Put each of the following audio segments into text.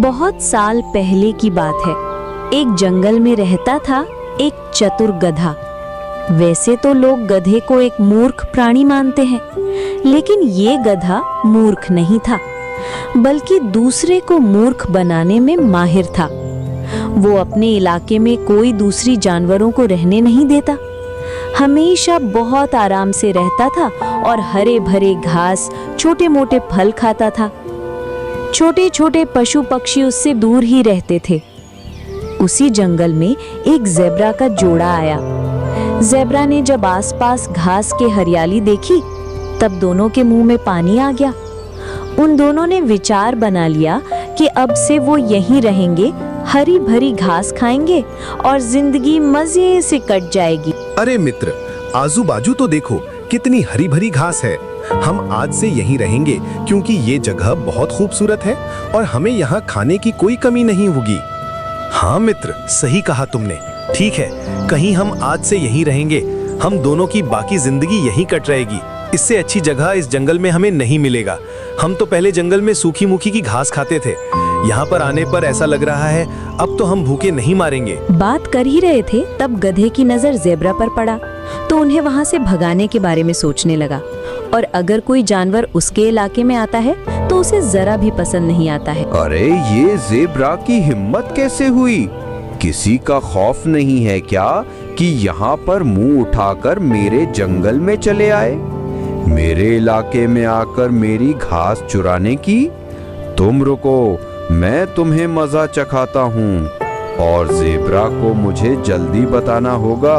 बहुत साल पहले की बात है। एक जंगल में रहता था एक चतुर गधा। वैसे तो लोग गधे को एक मूर्ख प्राणी मानते हैं, लेकिन ये गधा मूर्ख नहीं था, बल्कि दूसरे को मूर्ख बनाने में माहिर था। वो अपने इलाके में कोई दूसरी जानवरों को रहने नहीं देता, हमेशा बहुत आराम से रहता था और हरे भरे घास, छोटे मोटे फल खाता था। छोटे छोटे पशु पक्षी उससे दूर ही रहते थे। उसी जंगल में एक ज़ेब्रा का जोड़ा आया। ज़ेब्रा ने जब आसपास घास के हरियाली देखी, तब दोनों के मुंह में पानी आ गया। उन दोनों ने विचार बना लिया कि अब से वो यहीं रहेंगे, हरी भरी घास खाएंगे और जिंदगी मजे से कट जाएगी। अरे मित्र, आजू बाजू तो देखो, कितनी हरी भरी घास है। हम आज से यहीं रहेंगे क्योंकि ये जगह बहुत खूबसूरत है और हमें यहाँ खाने की कोई कमी नहीं होगी। हाँ मित्र, सही कहा तुमने। ठीक है, कहीं हम आज से यहीं रहेंगे। हम दोनों की बाकी जिंदगी यहीं कट रहेगी। इससे अच्छी जगह इस जंगल में हमें नहीं मिलेगा। हम तो पहले जंगल में सूखी मुखी की घास खाते थे। यहाँ पर आने पर ऐसा लग रहा है अब तो हम भूखे नहीं मारेंगे। बात कर ही रहे थे, तब गधे की नजर ज़ेब्रा पर पड़ा तो उन्हें वहाँ से भगाने के बारे में सोचने लगा। और अगर कोई जानवर उसके इलाके में आता है तो उसे जरा भी पसंद नहीं आता है। अरे ये ज़ेब्रा की हिम्मत कैसे हुई? किसी का खौफ नहीं है क्या कि यहाँ पर मुंह उठाकर मेरे जंगल में चले आए, मेरे इलाके में आकर मेरी घास चुराने की? तुम रुको, मैं तुम्हें मजा चखाता हूँ। और ज़ेब्रा को मुझे जल्दी बताना होगा,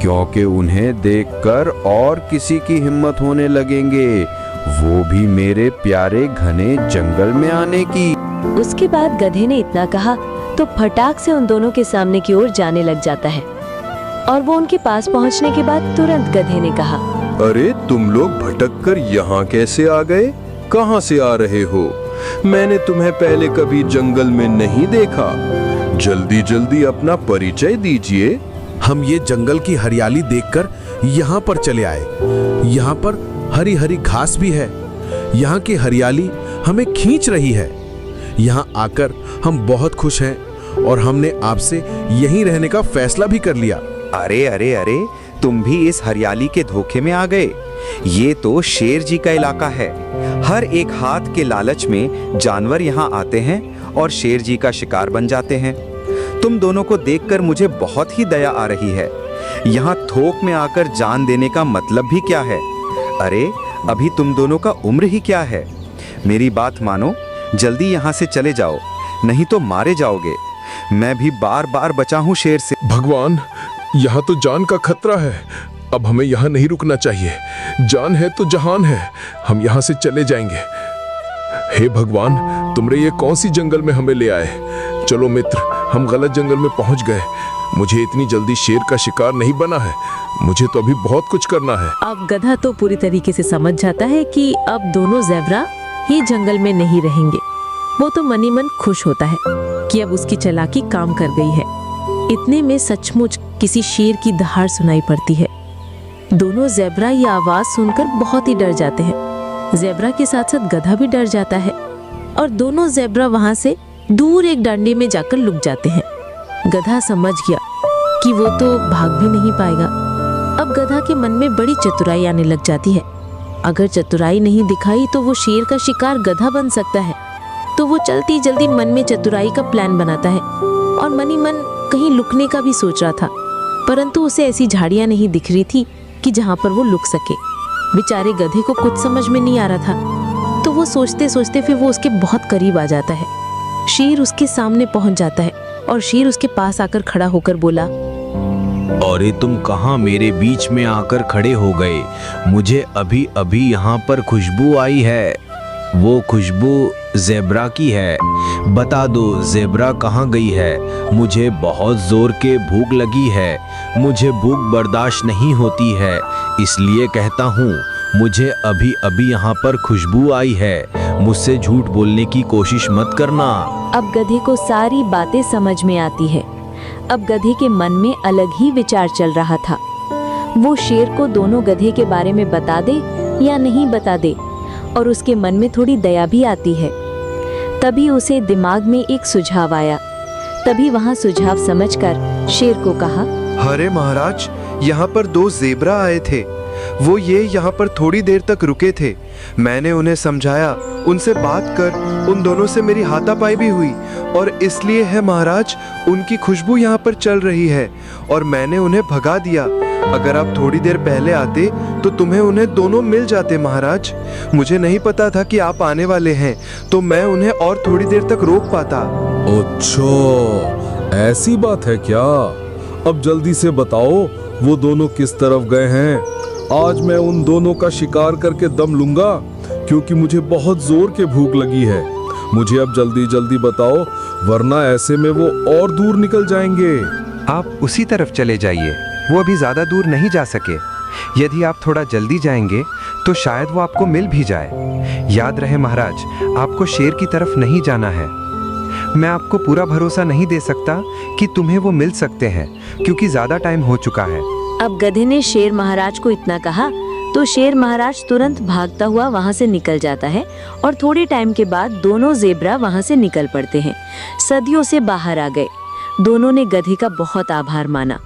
क्योंकि उन्हें देखकर और किसी की हिम्मत होने लगेंगे, वो भी मेरे प्यारे घने जंगल में आने की। उसके बाद गधे ने इतना कहा तो फटाक से उन दोनों के सामने की ओर जाने लग जाता है। और वो उनके पास पहुंचने के बाद तुरंत गधे ने कहा, अरे तुम लोग भटक कर यहाँ कैसे आ गए? कहाँ से आ रहे हो? मैंने तुम्हें पहले कभी जंगल में नहीं देखा। जल्दी जल्दी अपना परिचय दीजिए। हम ये जंगल की हरियाली देखकर यहाँ पर चले आए। यहाँ पर हरी हरी घास भी है। यहाँ की हरियाली हमें खींच रही है। यहाँ आकर हम बहुत खुश हैं और हमने आपसे यहीं रहने का फैसला भी कर लिया। अरे अरे अरे, तुम भी इस हरियाली के धोखे में आ गए। ये तो शेर जी का इलाका है। हर एक हाथ के लालच में जानवर यहाँ आते हैं और शेर जी का शिकार बन जाते हैं। तुम दोनों को देखकर मुझे बहुत ही दया आ रही है। यहाँ थोक में आकर जान देने का मतलब भी क्या है? अरे अभी तुम दोनों का उम्र ही क्या है? मेरी बात मानो, जल्दी यहाँ से चले जाओ, नहीं तो मारे जाओगे। मैं भी बार बार बचा हूँ शेर से। भगवान, यहाँ तो जान का खतरा है। अब हमें यहाँ नहीं रुकना चाहिए। जान है तो जहान है। हम यहाँ से चले जाएंगे। हे भगवान, तुमरे ये कौन सी जंगल में हमें ले आए? चलो मित्र, हम गलत जंगल में पहुँच गए। मुझे इतनी जल्दी शेर का शिकार नहीं बना है। मुझे तो अभी बहुत कुछ करना है। अब गधा तो पूरी तरीके से समझ जाता है कि अब दोनों ज़ेब्रा ही जंगल में नहीं रहेंगे। वो तो मनी मन खुश होता है कि अब उसकी चालाकी काम कर गई है। इतने में सचमुच किसी शेर की दहाड़ सुनाई पड़ती है। दोनों ज़ेब्रा ये आवाज सुनकर बहुत ही डर जाते हैं। ज़ेब्रा के साथ साथ गधा भी डर जाता है और दोनों ज़ेब्रा वहां से दूर एक डांडे में जाकर लुक जाते हैं। गधा समझ गया कि वो तो भाग भी नहीं पाएगा। अब गधा के मन में बड़ी चतुराई आने लग जाती है। अगर चतुराई नहीं दिखाई तो वो शेर का शिकार गधा बन सकता है। तो वो चलती जल्दी मन में चतुराई का प्लान बनाता है और मनी मन कहीं लुकने का भी सोच रहा था, परंतु उसे ऐसी झाड़ियां नहीं दिख रही थी कि जहां पर वो लुक सके। बेचारे गधे को कुछ समझ में नहीं आ रहा था, तो वो सोचते सोचते फिर वो उसके बहुत करीब आ जाता है। शेर उसके सामने पहुंच जाता है और शेर उसके पास आकर खड़ा होकर बोला, अरे तुम कहाँ मेरे बीच में आकर खड़े हो गए? मुझे अभी अभी यहाँ पर खुशबू आई है। वो खुशबू ज़ेब्रा की है। बता दो ज़ेब्रा कहाँ गई है? मुझे बहुत जोर के भूख लगी है। मुझे भूख बर्दाश्त नहीं होती है, इसलिए कहता हूँ मुझे अभी अभी यहाँ पर खुशबू आई है। मुझसे झूठ बोलने की कोशिश मत करना। अब गधे को सारी बातें समझ में आती है। अब गधे के मन में अलग ही विचार चल रहा था। वो शेर को दोनों गधे के बारे में बता दे या नहीं बता दे, और उसके मन में थोड़ी दया भी आती है। तभी उसे दिमाग में एक सुझाव आया। तभी वहाँ सुझाव समझकर शेर को कहा, अरे महाराज, यहाँ पर 2 ज़ेब्रा आए थे। वो ये यहाँ पर थोड़ी देर तक रुके थे। मैंने उन्हें समझाया, उनसे बात कर उन दोनों से मेरी हाथापाई भी हुई और इसलिए है महाराज, उनकी खुशबू यहाँ पर चल रही है और मैंने उन्हें भगा दिया। अगर आप थोड़ी देर पहले आते तो तुम्हें उन्हें दोनों मिल जाते महाराज। मुझे नहीं पता था कि आप आने वाले हैं, तो मैं उन्हें और थोड़ी देर तक रोक पाता। अच्छा, ऐसी बात है क्या? अब जल्दी से बताओ वो दोनों किस तरफ गए हैं। आज मैं उन दोनों का शिकार करके दम लूंगा, क्योंकि मुझे बहुत जोर के भूख लगी है। मुझे अब जल्दी जल्दी बताओ, वरना ऐसे में वो और दूर निकल जाएंगे। आप उसी तरफ चले जाइए, वो अभी ज्यादा दूर नहीं जा सके। यदि आप थोड़ा जल्दी जाएंगे तो शायद वो आपको मिल भी जाए। याद रहे महाराज, आपको शेर की तरफ नहीं जाना है। मैं आपको पूरा भरोसा नहीं दे सकता कि तुम्हें वो मिल सकते हैं, क्योंकि ज्यादा टाइम हो चुका है। अब गधे ने शेर महाराज को इतना कहा तो शेर महाराज तुरंत भागता हुआ वहाँ से निकल जाता है और थोड़े टाइम के बाद दोनों ज़ेब्रा वहाँ से निकल पड़ते हैं। सदियों से बाहर आ गए। दोनों ने गधे का बहुत आभार माना।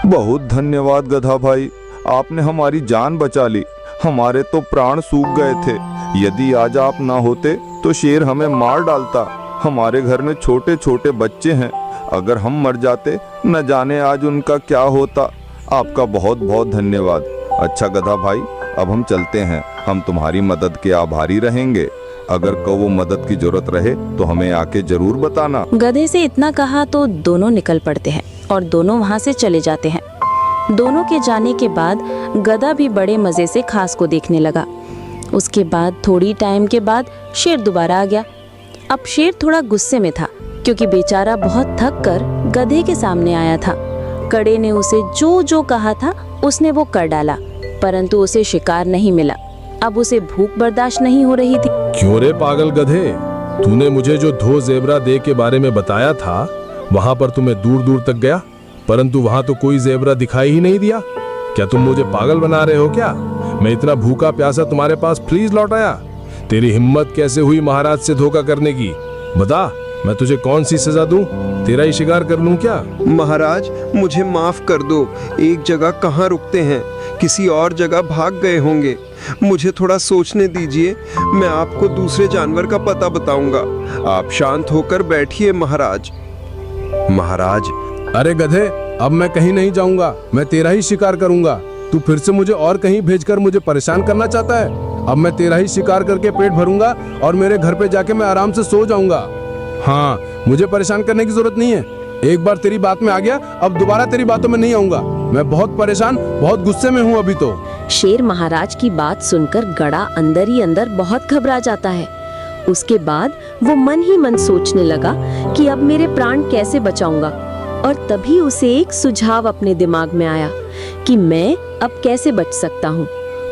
बहुत धन्यवाद गधा भाई, आपने हमारी जान बचा ली। हमारे तो प्राण सूख गए थे। यदि आज आप ना होते तो शेर हमें मार डालता। हमारे घर में छोटे छोटे बच्चे हैं, अगर हम मर जाते न जाने आज उनका क्या होता। आपका बहुत बहुत धन्यवाद। अच्छा गधा भाई, अब हम चलते हैं। हम तुम्हारी मदद के आभारी रहेंगे। अगर को मदद की जरूरत रहे तो हमें आके जरूर बताना। गधे से इतना कहा तो दोनों निकल पड़ते हैं और दोनों वहाँ से चले जाते हैं। दोनों के जाने के बाद गधा भी बड़े मजे से खास को देखने लगा। उसके बाद थोड़ी टाइम के बाद शेर दोबारा आ गया। अब शेर थोड़ा गुस्से में था, क्योंकि बेचारा बहुत थक कर गधे के सामने आया था। कड़े ने उसे जो जो कहा था उसने वो कर डाला, परंतु उसे शिकार नहीं मिला। अब उसे भूख बर्दाश्त नहीं हो रही थी। क्यों रे पागल गधे, तूने मुझे जो 2 ज़ेब्रा दे के बारे में बताया था, वहाँ पर तुम्हें दूर दूर तक गया, परंतु वहाँ तो कोई ज़ेब्रा दिखाई ही नहीं दिया। क्या तुम मुझे पागल बना रहे हो क्या? मैं इतना भूखा प्यासा तुम्हारे पास फ्रीज लौट आया। तेरी हिम्मत कैसे हुई महाराज से धोखा करने की? बता, मैं तुझे कौन सी सजा दूं? तेरा ही शिकार कर लूं क्या? महाराज, मुझे माफ कर दो। एक जगह कहाँ रुकते हैं, किसी और जगह भाग गए होंगे। मुझे थोड़ा सोचने दीजिए, मैं आपको दूसरे जानवर का पता बताऊंगा। आप शांत होकर बैठिए महाराज। महाराज, अरे गधे, अब मैं कहीं नहीं जाऊंगा, मैं तेरा ही शिकार करूंगा। तू फिर से मुझे और कहीं भेजकर मुझे परेशान करना चाहता है? अब मैं तेरा ही शिकार करके पेट भरूंगा और मेरे घर पे जाके मैं आराम से सो जाऊंगा। हाँ, मुझे परेशान करने की जरूरत नहीं है। एक बार तेरी बात में आ गया, अब दोबारा तेरी बातों में नहीं आऊंगा। मैं बहुत परेशान, बहुत गुस्से में हूँ अभी तो। शेर महाराज की बात सुनकर गधा अंदर ही अंदर बहुत घबरा जाता है। उसके बाद वो मन ही मन सोचने लगा कि अब मेरे प्राण कैसे बचाऊंगा। और तभी उसे एक सुझाव अपने दिमाग में आया कि मैं अब कैसे बच सकता हूँ,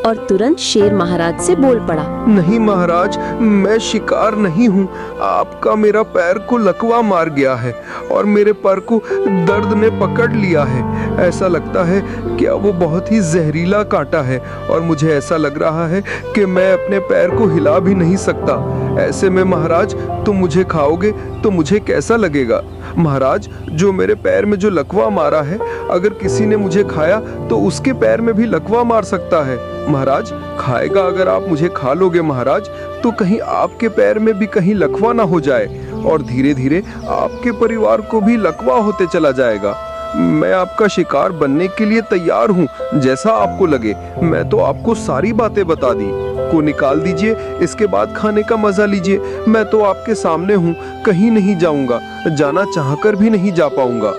और तुरंत शेर महाराज से बोल पड़ा। नहीं महाराज, मैं शिकार नहीं हूँ। आपका मेरा पैर को लकवा मार गया है और मेरे पैर को दर्द ने पकड़ लिया है। ऐसा लगता है कि वो बहुत ही जहरीला कांटा है और मुझे ऐसा लग रहा है कि मैं अपने पैर को हिला भी नहीं सकता। ऐसे में महाराज, तुम मुझे खाओगे तो मुझे कैसा लगेगा? महाराज, जो मेरे पैर में जो लकवा मारा है, अगर किसी ने मुझे खाया तो उसके पैर में भी लकवा मार सकता है। महाराज, खाएगा अगर आप मुझे खा लोगे महाराज, तो कहीं आपके पैर में भी कहीं लकवा ना हो जाए और धीरे धीरे आपके परिवार को भी लकवा होते चला जाएगा। मैं आपका शिकार बनने के लिए तैयार हूँ, जैसा आपको लगे। मैं तो आपको सारी बातें बता दी। को निकाल दीजिए, इसके बाद खाने का मजा लीजिए। मैं तो आपके सामने हूँ, कहीं नहीं जाऊंगा, जाना चाहकर भी नहीं जा पाऊंगा।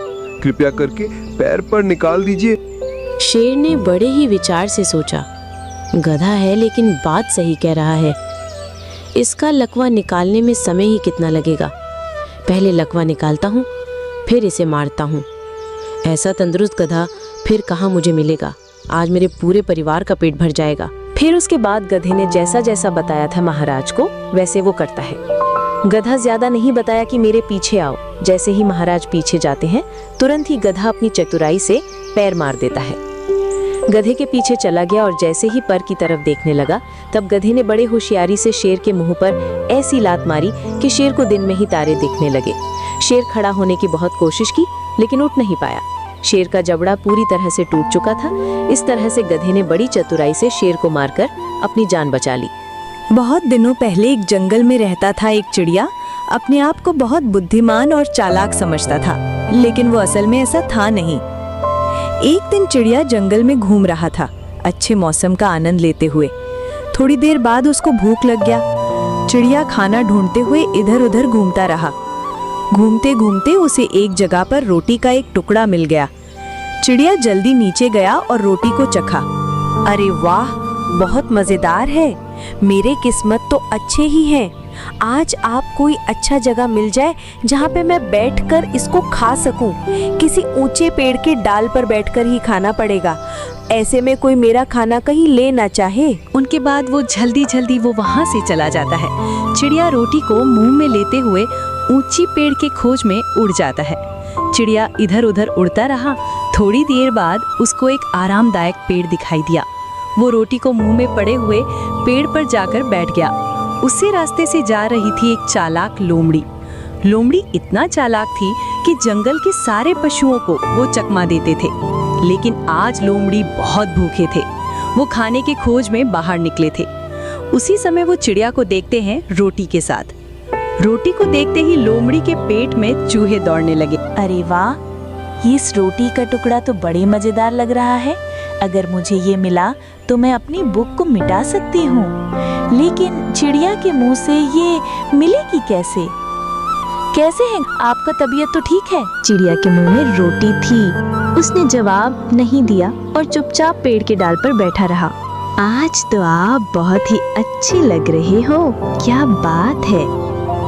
कृपया करके पैर पर निकाल दीजिए। शेर ने बड़े ही विचार से सोचा, गधा है लेकिन बात सही कह रहा है। इसका लकवा निकालने में समय ही कितना लगेगा। पहले लकवा निकालता हूँ, फिर इसे मारता हूँ। ऐसा तंदुरुस्त गधा फिर कहाँ मुझे मिलेगा। आज मेरे पूरे परिवार का पेट भर जाएगा। फिर उसके बाद गधे ने जैसा जैसा बताया था महाराज को, वैसे वो करता है। गधा ज्यादा नहीं बताया कि मेरे पीछे आओ। जैसे ही महाराज पीछे जाते हैं, तुरंत ही गधा अपनी चतुराई से पैर मार देता है। गधे के पीछे चला गया और जैसे ही पर की तरफ देखने लगा, तब गधे ने बड़े होशियारी से शेर के मुंह पर ऐसी लात मारी कि शेर को दिन में ही तारे दिखने लगे। शेर खड़ा होने की बहुत कोशिश की, लेकिन उठ नहीं पाया। शेर का जबड़ा पूरी तरह से टूट चुका था। इस तरह से गधे ने बड़ी चतुराई से शेर को मारकर अपनी जान बचा ली। बहुत दिनों पहले एक जंगल में रहता था एक चिड़िया। अपने आप को बहुत बुद्धिमान और चालाक समझता था, लेकिन वो असल में ऐसा था नहीं। एक दिन चिड़िया जंगल में घूम रहा था, अच्छे मौसम का आनंद लेते हुए। थोड़ी देर बाद उसको भूख लग गया। चिड़िया खाना ढूंढते हुए इधर उधर घूमता रहा। घूमते घूमते उसे एक जगह पर रोटी का एक टुकड़ा मिल गया। चिड़िया जल्दी नीचे गया और रोटी को चखा। अरे वाह, बहुत मजेदार है। मेरे किस्मत तो अच्छे ही हैं। आज आप कोई अच्छा जगह मिल जाए जहाँ पे मैं बैठकर इसको खा सकूं। किसी ऊंचे पेड़ के डाल पर बैठकर ही खाना पड़ेगा, ऐसे में कोई मेरा खाना कहीं ले ना चाहे। उनके बाद वो जल्दी जल्दी वहां से चला जाता है। चिड़िया रोटी को मुंह में लेते हुए ऊंची पेड़ के खोज में उड़ जाता है। चिड़िया इधर उधर उड़ता रहा। थोड़ी देर बाद उसको एक आरामदायक पेड़ दिखाई दिया। वो रोटी को मुंह में पड़े हुए पेड़ पर जाकर बैठ गया। उसी रास्ते से जा रही थी एक चालाक लोमड़ी। लोमड़ी इतना चालाक थी कि जंगल के सारे पशुओं को वो चकमा देते थे। लेकिन आज लोमड़ी बहुत भूखे थे। वो खाने के खोज में बाहर निकले थे। उसी समय वो चिड़िया को देखते हैं रोटी के साथ। रोटी को देखते ही लोमड़ी के पेट में चूहे दौड़ने लगे। अरे वाह, इस रोटी का टुकड़ा तो बड़े मजेदार लग रहा है। अगर मुझे ये मिला तो मैं अपनी भूख को मिटा सकती हूँ। लेकिन चिड़िया के मुंह से ये मिलेगी कैसे? कैसे है आपका? तबीयत तो ठीक है? चिड़िया के मुंह में रोटी थी। उसने जवाब नहीं दिया और चुपचाप पेड़ के डाल पर बैठा रहा। आज तो आप बहुत ही अच्छे लग रहे हो। क्या बात है?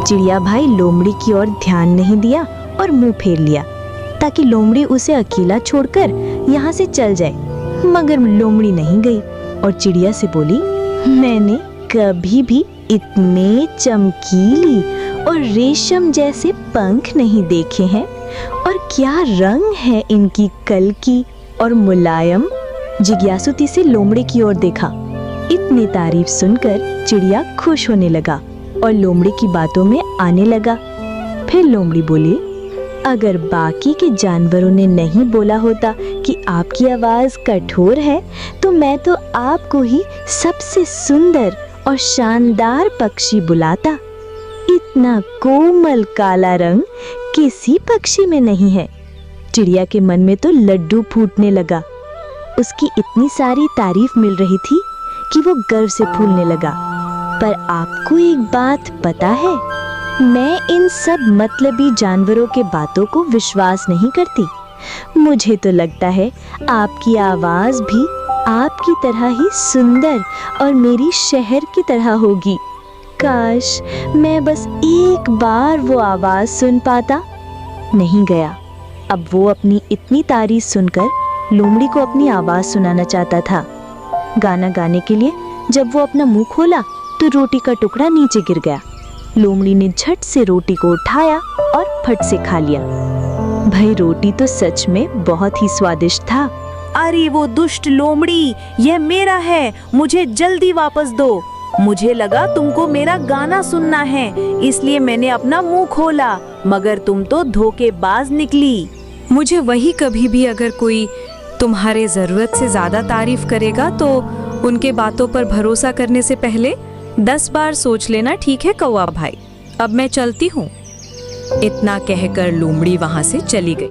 चिड़िया भाई लोमड़ी की ओर ध्यान नहीं दिया और मुंह फेर लिया ताकि लोमड़ी उसे अकेला छोड़कर यहाँ से चल जाए। मगर लोमड़ी नहीं गई और चिड़िया से बोली, मैंने कभी भी इतने चमकीली और रेशम जैसे पंख नहीं देखे हैं। और क्या रंग है इनकी कल की और मुलायम। जिज्ञासुती से लोमड़ी की ओर देखा। इतनी तारीफ सुनकर चिड़िया खुश होने लगा और लोमड़ी की बातों में आने लगा। फिर लोमड़ी बोली, अगर बाकी के जानवरों ने नहीं बोला होता कि आपकी आवाज कठोर है, तो मैं तो आपको ही सबसे सुंदर और शानदार पक्षी बुलाता। इतना कोमल काला रंग किसी पक्षी में नहीं है। चिड़िया के मन में तो लड्डू फूटने लगा। उसकी इतनी सारी तारीफ मिल रही थी कि वो गर्व से फूलने लगा। पर आपको एक बात पता है, मैं इन सब मतलबी जानवरों के बातों को विश्वास नहीं करती। मुझे तो लगता है आपकी आवाज भी आपकी तरह ही सुंदर और मेरी शहर की तरह होगी। काश मैं बस एक बार वो आवाज सुन पाता। नहीं गया। अब वो अपनी इतनी तारीफ सुनकर लोमड़ी को अपनी आवाज सुनाना चाहता था। गाना गाने के लिए जब वो अपना मुंह खोला तो रोटी का टुकड़ा नीचे गिर गया। लोमड़ी ने झट से रोटी को उठाया और फट से खा लिया। भाई रोटी तो सच में बहुत ही स्वादिष्ट था। अरे वो दुष्ट लोमड़ी, यह मेरा है, मुझे जल्दी वापस दो। मुझे लगा तुमको मेरा गाना सुनना है, इसलिए मैंने अपना मुंह खोला, मगर तुम तो धोखेबाज निकली। मुझे वही कभी भी अगर कोई तुम्हारे जरूरत से ज्यादा तारीफ करेगा तो उनके बातों पर भरोसा करने से पहले 10 बार सोच लेना, ठीक है कौवा भाई? अब मैं चलती हूँ। इतना कहकर लोमड़ी वहां से चली गई।